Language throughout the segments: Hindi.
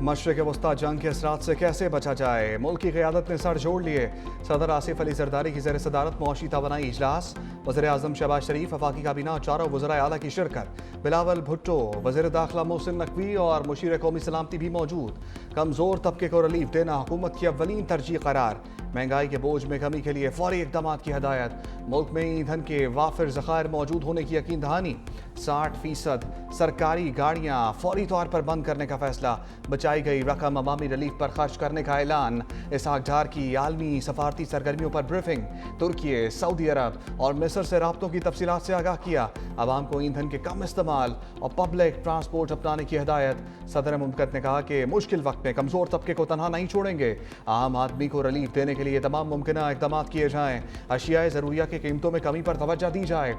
मशरिक़ वस्ता जंग के असरात से कैसे बचा जाए, मुल्क की क़यादत ने सर जोड़ लिए। सदर आसिफ अली जरदारी की ज़ेर सदारत मुआशी तवानाई इजलास, वज़ीर आज़म शहबाज शरीफ, वफाकी काबीना और चारों वज़राए आला की शिरकत। बिलावल भुट्टो, वज़ीर दाखिला मोहसिन नकवी और मुशीर कौमी सलामती भी मौजूद। कमज़ोर तबके को रिलीफ देना हुकूमत की अव्वलीन तरजीह करार। महंगाई के बोझ में कमी के लिए फौरी इक़दामात की हदायत। मुल्क में ईंधन के वाफिर ज़खायर मौजूद होने की यकीन दहानी। 60% सरकारी गाड़ियाँ फौरी तौर पर बंद करने का फैसला। बचाई गई रकम अवामी रिलीफ पर खर्च करने का ऐलान। इसहाक डार की आलमी सफारती सरगर्मियों पर ब्रीफिंग। तुर्की, सऊदी अरब और मिस्र से राब्तों की तफसीलात से आगाह किया। आवाम को ईंधन के कम इस्तेमाल और पब्लिक ट्रांसपोर्ट अपनाने की हिदायत। सदर मुमलकत ने कहा कि मुश्किल वक्त में कमजोर तबके को तनहा नहीं छोड़ेंगे। आम आदमी को रिलीफ देने के लिए तमाम मुमकिन इक़दाम किए जाएं। अशियाए ज़रूरिया की कीमतों में कमी पर तवज्जो दी जाए।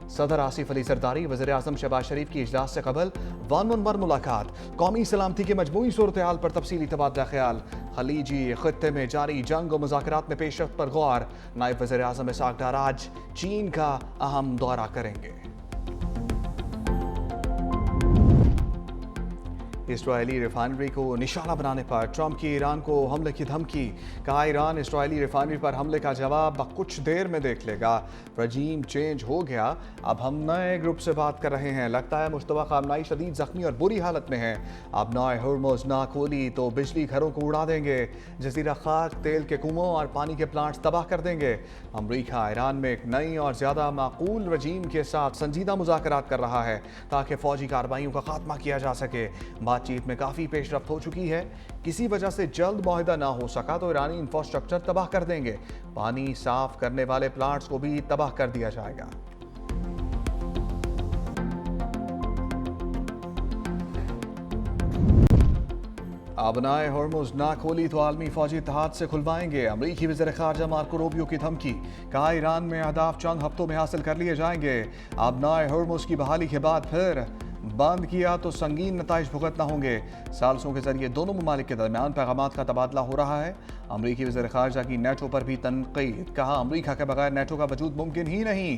सदर आसिफ अली जरदारी, वज़ीर आज़म शहबाज शरीफ की इजलास से कबल 1-on-1 मुलाकात। कौमी सलामती के मजमूई सूरत हाल पर तफसीली तबादला ख्याल। खलीजी खत्ते में जारी जंग और मुज़ाकरात में पेशरफ्त पर गौर। नायब वज़ीर आज़म इसहाक डार आज चीन का अहम दौरा करेंगे। इसराइली रिफाइनरी को निशाना बनाने पर ट्रंप की ईरान को हमले की धमकी। कहा ईरान इसराइली रिफाइनरी पर हमले का जवाब कुछ देर में देख लेगा। रजीम चेंज हो गया, अब हम नए ग्रुप से बात कर रहे हैं। लगता है मुश्तबा खामनाई शदीद जख्मी और बुरी हालत में है। अब नए हुर्मुज़ ना खोली तो बिजली घरों को उड़ा देंगे। जजीरा खाक, तेल के कुओं और पानी के प्लांट्स तबाह कर देंगे। अमरीका ईरान में एक नई और ज़्यादा माकूल रजीम के साथ संजीदा मुज़ाकरात कर रहा है ताकि फ़ौजी कार्रवाइयों का खात्मा किया जा सके। बातचीत में काफ़ी पेशरफ्त हो चुकी है। किसी वजह से जल्द मुआहिदा ना हो सका तो ईरानी इंफ्रास्ट्रक्चर तबाह कर देंगे। पानी साफ करने वाले प्लांट्स को भी तबाह कर दिया जाएगा। अब नए हुर्मुज़ ना खोली तो आलमी फौजी इत्तेहाद से खुलवाएंगे। अमरीकी वज़ीर ख़ारजा मार्को रूबियो की धमकी। कहा ईरान में अहदाफ चंद हफ्तों में हासिल कर लिए जाएंगे। अब नए हुर्मुज़ की बहाली के बाद फिर बंद किया तो संगीन नताइज भुगतना होंगे। सालसों के जरिए दोनों ममालिक के दरमियान पैगामात का तबादला हो रहा है। अमरीकी वज़ीर ख़ारजा की नेटो पर भी तनक़ीद। कहा अमरीका के बगैर नेटो का वजूद मुमकिन ही नहीं।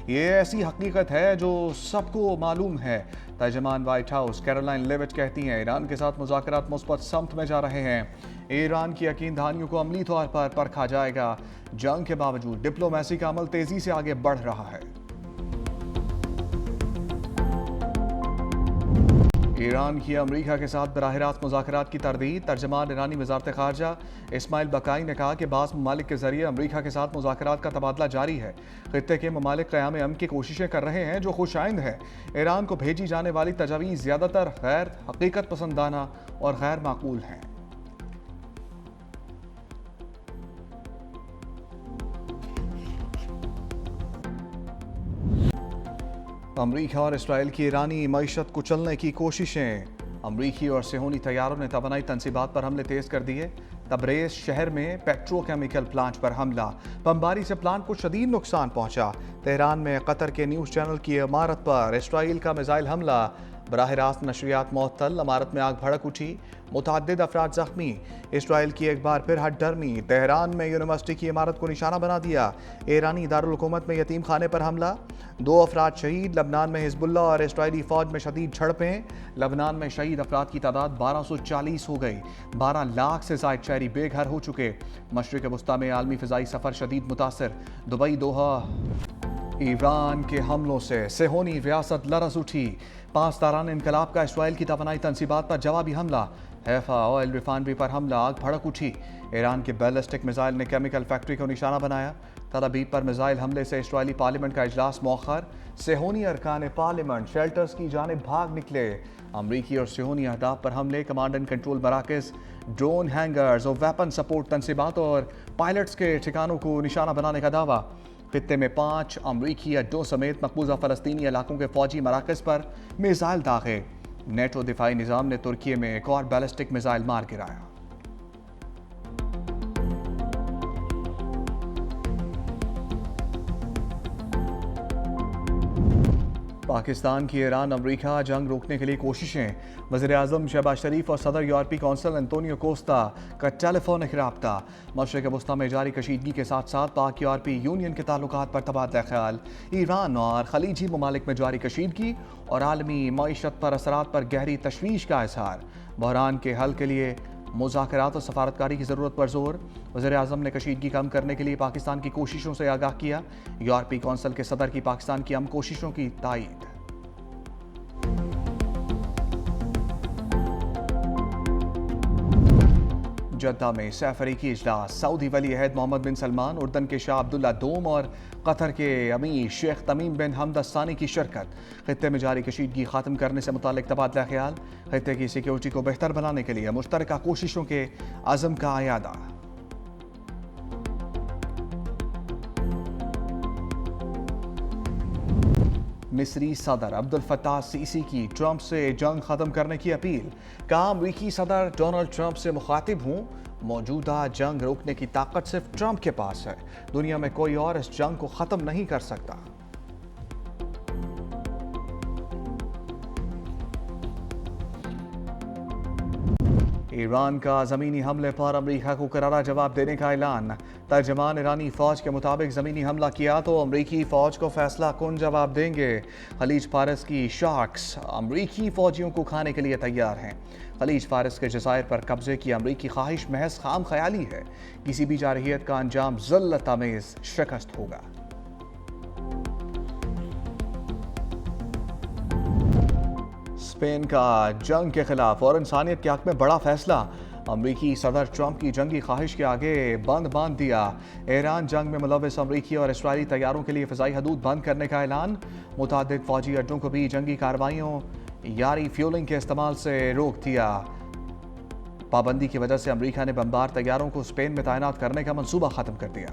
ये ऐसी हकीकत है जो सबको मालूम है। तर्जमान वाइट हाउस कैरोलाइन लेविट कहती हैं ईरान के साथ मुज़ाकरात मुस्बत समत में जा रहे हैं। ईरान की यकीन दहानियों को अमली तौर पर परखा जाएगा। जंग के बावजूद डिप्लोमेसी का अमल तेज़ी से आगे बढ़ रहा है। ईरान की अमरीका के साथ बराह रास्त मुज़ाकरात की तरदीद। तर्जमान ईरानी वज़ारत ख़ारजा इस्माइल बकाई ने कहा कि बाज़ ममालिक के जरिए अमरीका के साथ मुज़ाकरात का तबादला जारी है। ख़ित्ते के ममालिक क़याम अमन की कोशिशें कर रहे हैं जो खुशाइंद है। ईरान को भेजी जाने वाली तजावीज़ ज़्यादातर गैर हकीकत पसंदाना और गैर माकूल हैं। अमरीका और इसराइल की ईरानी मईशत कुचलने की कोशिशें। अमरीकी और सेहूनी तैयारों ने तवानाई तनसीबात पर हमले तेज कर दिए। तब्रेज़ शहर में पेट्रोकेमिकल प्लांट पर हमला। बमबारी से प्लांट को शदीद नुकसान पहुंचा। तेहरान में कतर के न्यूज़ चैनल की इमारत पर इसराइल का मिसाइल हमला। बराह रास्त नशरियात मअतल। इमारत में आग भड़क उठी। मुतअद्दिद अफराद जख्मी। इसराइल की एक बार फिर हट डरमी। तेहरान में यूनिवर्सिटी की इमारत को निशाना बना दिया। ईरानी दारुल हुकूमत में यतीम खाने पर हमला। 2 अफराद शहीद। लबनान में हिजबुल्ला और इसराइली फ़ौज में शदीद झड़पें। लबनान में शहीद अफराद की तादाद 1240 हो गई। 12 लाख से ज़ायद शहरी बेघर हो चुके। मशरिक़ वस्ता में आलमी फ़िज़ाई सफ़र शदीद मुतासर। Dubai Doha. ईरान के हमलों से सेहोनी रियासत लरज़ उठी। 5 तारान इनकलाब का इसराइल की तवानाई तनसीबात पर जवाबी हमला। हैफा ऑयल रिफाइनरी पर हमला। आग भड़क उठी। ईरान के बैलिस्टिक मिसाइल ने केमिकल फैक्ट्री को निशाना बनाया। तल अवीव पर मिसाइल हमले से इसराइली पार्लियामेंट का इजलास मौखर। सेहोनी अरकान पार्लियामेंट शेल्टर्स की जानिब भाग निकले। अमरीकी और सेहोनी अहदाफ पर हमले। कमांड एंड कंट्रोल मराकज़, ड्रोन हैंगर्स और वेपन सपोर्ट तनसीबात और पायलट्स के ठिकानों को निशाना बनाने का दावा। खित्ते में 5 अमरीकी अड्डों समेत मकबूजा फ़लस्तीनी इलाकों के फ़ौजी मराकज़ पर मिसाइल दागे। नेटो दिफाई निज़ाम ने तुर्की में एक और बैलिस्टिक मिसाइल मार गिराया। पाकिस्तान की ईरान अमरीका जंग रोकने के लिए कोशिशें। वज़ीर-ए-आज़म शहबाज शरीफ और सदर यूरोपीय कौंसिल एंटोनियो कोस्टा का टेलीफोनिक रब्ता। मशरिक़ वस्ता में जारी कशीदगी के साथ साथ पाक यूरोपीय यूनियन के ताल्लुकात पर तबादला ख्याल। ईरान और खलीजी ममालिक में जारी कशीदगी और आलमी मईशत पर असरात पर गहरी तशवीश का इजहार। बहरान के हल के लिए मुज़ाकरात और सफारतकारी की ज़रूरत पर जोर। वज़ीर-ए-आज़म ने कशीदगी कम करने के लिए पाकिस्तान की कोशिशों से आगाह किया। यूरोपीय कौंसिल के सदर की पाकिस्तान की अहम कोशिशों की तायीद। जद्दा में सैफ अरीकी इजलास। सऊदी वली अहद मोहम्मद बिन सलमान, उर्दन के शाह अब्दुल्ला दोम और कतर के अमीर शेख तमीम बिन हमद सानी की शिरकत। खित्ते में जारी कशीदगी खात्म करने से मुतालिक तबादला ख्याल। खित्ते की सिक्योरिटी को बेहतर बनाने के लिए मुश्तरका कोशिशों के अज़म का आयादा। मिस्री सदर अब्दुल फत्ताह सीसी की ट्रंप से जंग खत्म करने की अपील। कहा, अमरीकी सदर डोनाल्ड ट्रंप से मुखातिब हूं, मौजूदा जंग रोकने की ताकत सिर्फ ट्रंप के पास है। दुनिया में कोई और इस जंग को खत्म नहीं कर सकता। ईरान का ज़मीनी हमले पर अमरीका को करारा जवाब देने का ऐलान। तर्जमान ईरानी फ़ौज के मुताबिक ज़मीनी हमला किया तो अमरीकी फ़ौज को फैसला कुन जवाब देंगे। खलीज फारस की शार्क्स अमरीकी फ़ौजियों को खाने के लिए तैयार हैं। खलीज फारस के जज़ायर पर कब्जे की अमरीकी ख्वाहिश महज खाम ख्याली है। किसी भी जारहियत का अंजाम ज़िल्लत आमेज़ शिकस्त होगा। स्पेन का जंग के खिलाफ और इंसानियत के हक में बड़ा फैसला। अमरीकी सदर ट्रंप की जंगी ख्वाहिश के आगे बंद बांध दिया। ईरान जंग में मुलव्वस अमरीकी और इसराइली तैयारों के लिए फ़िज़ाई हदूद बंद करने का ऐलान। मुतादिद फ़ौजी अड्डों को भी जंगी कार्रवाइयों यारी फ्यूलिंग के इस्तेमाल से रोक दिया। पाबंदी की वजह से अमरीका ने बमबार तैयारों को स्पेन में तैनात करने का मनसूबा ख़त्म कर दिया।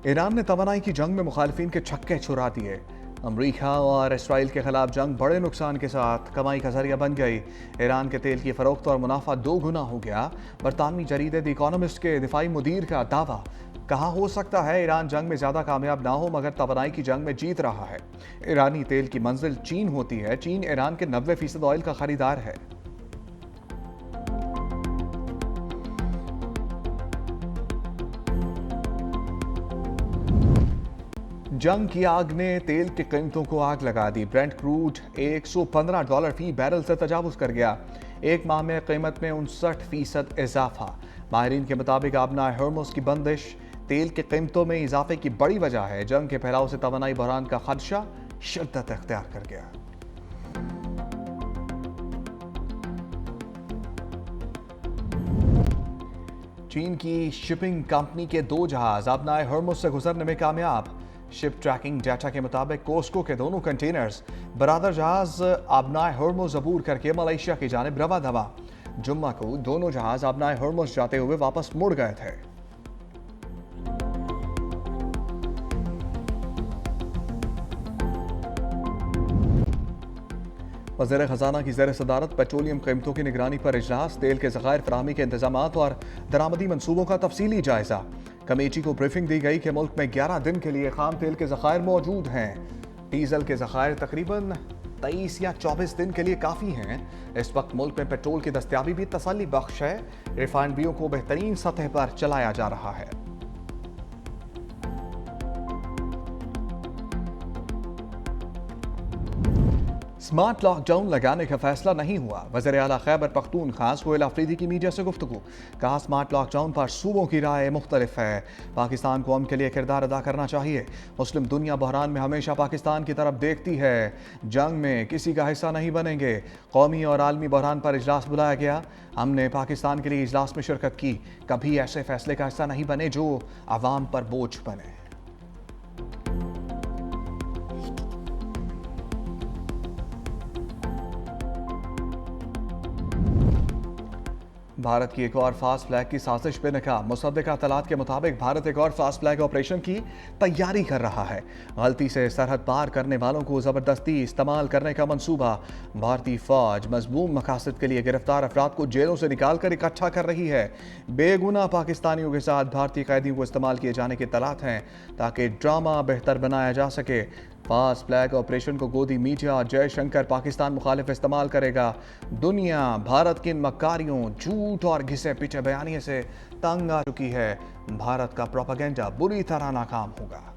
ईरान ने तवानाई की जंग में मुखालिफिन के छक्के छुड़ा दिए। अमरीका और इसराइल के खिलाफ जंग बड़े नुकसान के साथ कमाई का जरिया बन गई। ईरान के तेल की फरोख्त और मुनाफा 2 गुना हो गया। बरतानवी जरीदे द इकोनॉमिस्ट के दिफाई मुदीर का दावा। कहा, हो सकता है ईरान जंग में ज़्यादा कामयाब ना हो मगर तवानाई की जंग में जीत रहा है। ईरानी तेल की मंजिल चीन होती है। चीन ईरान के 90% ऑयल का खरीदार है। जंग की आग ने तेल की कीमतों को आग लगा दी। ब्रेंट क्रूड $115 फी बैरल से तजावुज कर गया। एक माह में कीमत में 59% इजाफा। माहिरीन के मुताबिक आबना हॉर्मुज़ की बंदिश तेल की कीमतों में इजाफे की बड़ी वजह है। जंग के फैलाव से तवानाई बहरान का खदशा शिद्दत इख्तियार कर गया। चीन की शिपिंग कंपनी के 2 जहाज आबना हॉर्मुज़ से गुजरने में कामयाब। शिप ट्रैकिंग डाटा के मुताबिक कोस्को के दोनों कंटेनर्स बरादर जहाज आबनाए हॉर्मुज़ अबूर करके मलेशिया की जानिब रवा दवा। जुम्मा को दोनों जहाज आबनाए हॉर्मुज़ जाते हुए वापस मुड़ गए थे। वज़ीर ख़जाना की ज़ेर सदारत पेट्रोलियम कीमतों की निगरानी पर इजलास। तेल के ज़खायर फराहमी के इंतजामात और दरामदी मनसूबों का तफसीली जायजा। कमेटी को ब्रीफिंग दी गई कि मुल्क में 11 दिन के लिए खाम तेल के ज़खायर मौजूद हैं। डीजल के ज़खायर तकरीबन 23 या 24 दिन के लिए काफ़ी हैं। इस वक्त मुल्क में पेट्रोल की दस्तयाबी भी तसल्ली बख्श है। रिफाइनरियों को बेहतरीन सतह पर चलाया जा रहा है। स्मार्ट लॉकडाउन लगाने का फैसला नहीं हुआ। वज़ीर आला खैबर पख्तूनख्वा सोहेल अफरीदी की मीडिया से गुफ्तगू। कहा, स्मार्ट लॉकडाउन पर सूबों की राय मुख्तलिफ है। पाकिस्तान को अमन के लिए किरदार अदा करना चाहिए। मुस्लिम दुनिया बहरान में हमेशा पाकिस्तान की तरफ देखती है। जंग में किसी का हिस्सा नहीं बनेंगे। कौमी और आलमी बहरान पर इजलास बुलाया गया। हमने पाकिस्तान के लिए इजलास में शिरकत की। कभी ऐसे फैसले का हिस्सा नहीं बने जो आवाम पर बोझ बने। भारत की एक और फास्ट फ्लैग की साजिश बेनकाब। मुसद्दिक़ा तलात के मुताबिक भारत एक और फास्ट फ्लैग ऑपरेशन की तैयारी कर रहा है। गलती से सरहद पार करने वालों को ज़बरदस्ती इस्तेमाल करने का मंसूबा। भारतीय फौज मज़मूम मकासद के लिए गिरफ्तार अफराद को जेलों से निकाल कर इकट्ठा कर रही है। बेगुनाह पाकिस्तानियों के साथ भारतीय कैदियों को इस्तेमाल किए जाने के तलात हैं ताकि ड्रामा बेहतर बनाया जा सके। फास्ट फ्लैग ऑपरेशन को गोदी मीडिया और जयशंकर पाकिस्तान मुखालिफ इस्तेमाल करेगा। दुनिया भारत की इन मक्कारियों, झूठ और घिसे पीछे बयानिए से तंग आ चुकी है। भारत का प्रोपेगेंडा बुरी तरह नाकाम होगा।